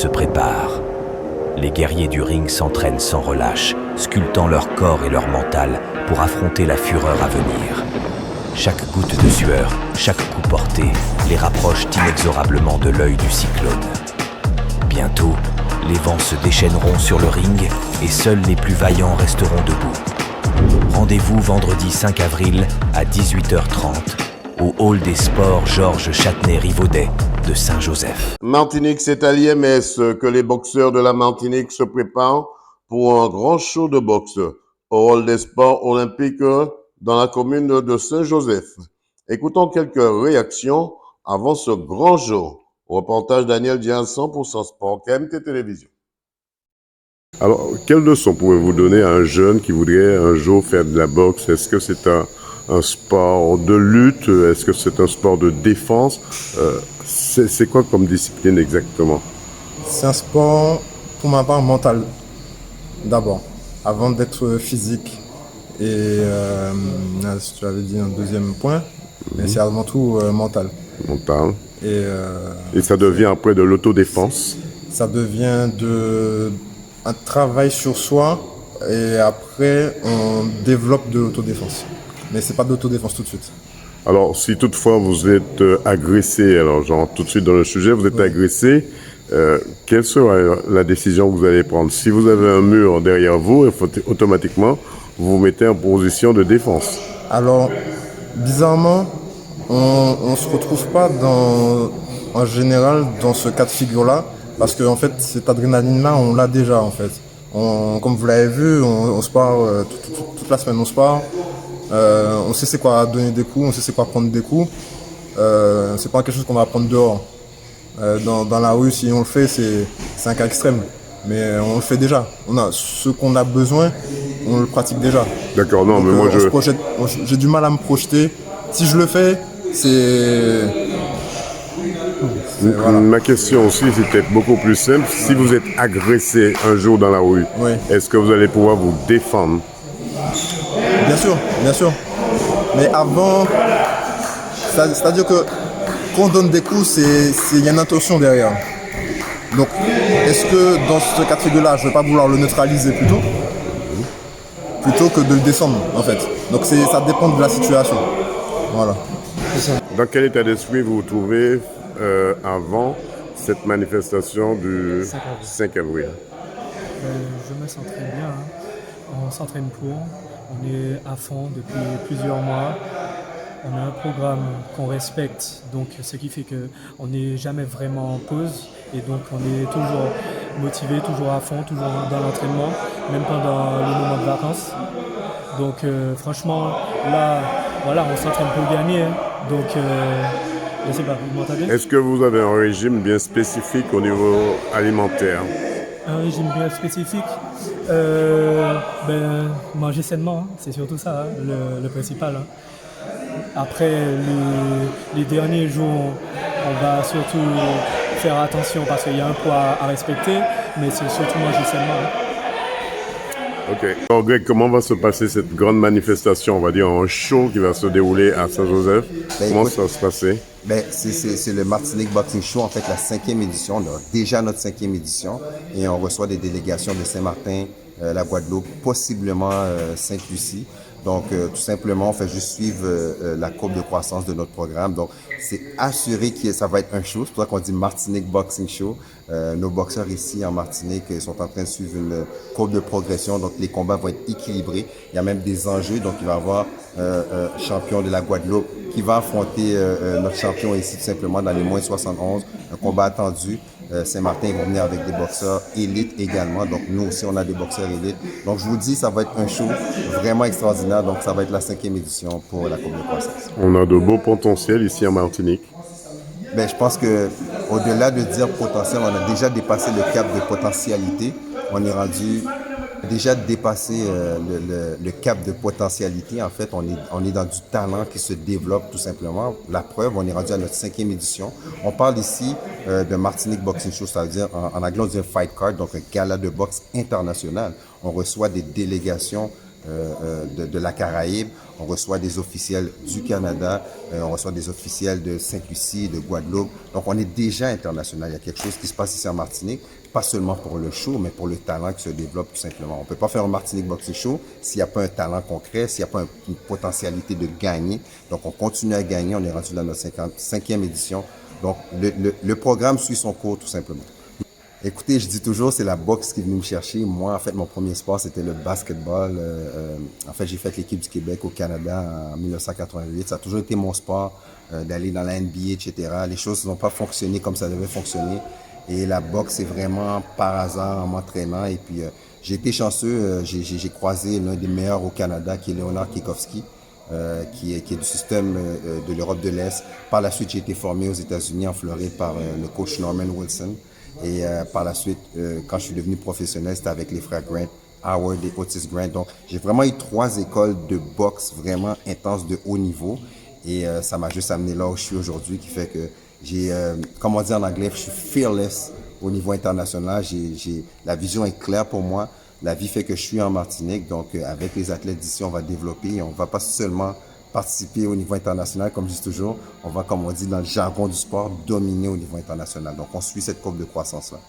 se prépare. Les guerriers du ring s'entraînent sans relâche, sculptant leur corps et leur mental pour affronter la fureur à venir. Chaque goutte de sueur, chaque coup porté, les rapproche inexorablement de l'œil du cyclone. Bientôt, les vents se déchaîneront sur le ring et seuls les plus vaillants resteront debout. Rendez-vous vendredi 5 avril à 18h30 au Hall des Sports Georges Châtenay-Rivaudet de Saint-Joseph. Martinique, c'est à l'IMS que les boxeurs de la Martinique se préparent pour un grand show de boxe au Hall des Sports Olympiques dans la commune de Saint-Joseph. Écoutons quelques réactions avant ce grand jour. Reportage Daniel Diaz, 100% Sport, KMT Télévision. Alors, quelle leçon pouvez-vous donner à un jeune qui voudrait un jour faire de la boxe? Est-ce que c'est un sport de lutte? Est-ce que c'est un sport de défense? C'est quoi comme discipline exactement? C'est un sport, pour ma part, mental, d'abord, avant d'être physique. Et tu avais dit un deuxième point, mais c'est avant tout mental. Mental. Et ça devient après de l'autodéfense? Ça devient un travail sur soi et après on développe de l'autodéfense. Mais c'est pas d'autodéfense tout de suite. Alors si toutefois vous êtes agressé, alors genre tout de suite dans le sujet, vous êtes agressé, quelle sera la décision que vous allez prendre? Si vous avez un mur derrière vous, il faut automatiquement vous mettez en position de défense. Alors bizarrement, on se retrouve pas en général dans ce cas de figure-là, parce que en fait cette adrénaline-là, on l'a déjà en fait. Comme vous l'avez vu, on se parle toute la semaine, on se parle. On sait c'est quoi donner des coups, on sait c'est quoi prendre des coups. C'est pas quelque chose qu'on va apprendre dehors. Dans la rue, si on le fait, c'est un cas extrême. Mais on le fait déjà. Ce qu'on a besoin, on le pratique déjà. D'accord, non, donc, mais moi j'ai du mal à me projeter. Si je le fais, voilà. Ma question aussi, c'était beaucoup plus simple. Si vous êtes agressé un jour dans la rue, oui. Est-ce que vous allez pouvoir vous défendre? Bien sûr, bien sûr. Mais avant, c'est-à-dire que quand on donne des coups, il y a une intention derrière. Donc, est-ce que dans ce cas de figure-là, je ne vais pas vouloir le neutraliser plutôt que de le descendre, en fait. Donc, ça dépend de la situation. Voilà. Dans quel état d'esprit vous vous trouvez avant cette manifestation du 5 avril? Je me sens très bien. On s'entraîne pour. On est à fond depuis plusieurs mois. On a un programme qu'on respecte, donc ce qui fait qu'on n'est jamais vraiment en pause. Et donc on est toujours motivé, toujours à fond, toujours dans l'entraînement, même pendant les moments de vacances. Donc franchement, là, voilà, on s'entraîne pour gagner. Donc, je sais pas, vous m'entendez? Est-ce que vous avez un régime bien spécifique au niveau alimentaire? Un régime bien spécifique, manger sainement, hein, c'est surtout ça, hein, le principal. Hein. Après, les derniers jours, on va surtout faire attention parce qu'il y a un poids à respecter, mais c'est surtout manger sainement. Hein. Ok. Alors Greg, comment va se passer cette grande manifestation, on va dire un show qui va se dérouler à Saint-Joseph? Comment ça va se passer? C'est le Martinique Boxing Show, en fait la 5e édition. On a déjà notre 5e édition et on reçoit des délégations de Saint-Martin, la Guadeloupe, possiblement Sainte-Lucie. Donc, tout simplement, on fait juste suivre la courbe de croissance de notre programme. Donc, c'est assuré que ça va être un show. C'est pour ça qu'on dit Martinique Boxing Show. Nos boxeurs ici en Martinique sont en train de suivre une courbe de progression. Donc, les combats vont être équilibrés. Il y a même des enjeux. Donc, il va y avoir un champion de la Guadeloupe qui va affronter notre champion ici, tout simplement, dans les moins 71. Un combat attendu. Saint-Martin va venir avec des boxeurs élites également. Donc, nous aussi, on a des boxeurs élites. Donc, je vous dis, ça va être un show vraiment extraordinaire. Donc, ça va être la 5e édition pour la Coupe de croissance. On a de beaux potentiels ici en Martinique. Je pense que au-delà de dire potentiel, on a déjà dépassé le cap de potentialité. On est rendu déjà dépassé le cap de potentialité. En fait, on est dans du talent qui se développe tout simplement. La preuve, on est rendu à notre 5e édition. On parle ici de Martinique Boxing Show, c'est-à-dire en anglais on dit un fight card, donc un gala de boxe international. On reçoit des délégations de la Caraïbe, on reçoit des officiels du Canada, on reçoit des officiels de Sainte-Lucie, de Guadeloupe. Donc, on est déjà international. Il y a quelque chose qui se passe ici en Martinique, pas seulement pour le show, mais pour le talent qui se développe tout simplement. On ne peut pas faire un Martinique Boxing Show s'il n'y a pas un talent concret, s'il n'y a pas une potentialité de gagner. Donc, on continue à gagner. On est rendu dans notre 55e édition. Donc, le programme suit son cours tout simplement. Écoutez, je dis toujours, c'est la boxe qui est venue me chercher. Moi, en fait, mon premier sport, c'était le basketball. En fait, j'ai fait l'équipe du Québec au Canada en 1988. Ça a toujours été mon sport, d'aller dans la NBA, etc. Les choses n'ont pas fonctionné comme ça devait fonctionner. Et la boxe, c'est vraiment par hasard en m'entraînant. Et puis, j'ai été chanceux. J'ai croisé l'un des meilleurs au Canada, qui est Leonard Kikowski, qui est du système de l'Europe de l'Est. Par la suite, j'ai été formé aux États-Unis, en Floride, par le coach Norman Wilson. Et par la suite, quand je suis devenu professionnel, c'était avec les frères Grant, Howard et Otis Grant. Donc, j'ai vraiment eu 3 écoles de boxe vraiment intenses de haut niveau. Et ça m'a juste amené là où je suis aujourd'hui, qui fait que j'ai, comme on dit en anglais, je suis fearless au niveau international. La vision est claire pour moi. La vie fait que je suis en Martinique. Donc, avec les athlètes d'ici, on va développer. On ne va pas seulement participer au niveau international, comme je dis toujours, on va, comme on dit dans le jargon du sport, dominer au niveau international. Donc, on suit cette courbe de croissance-là.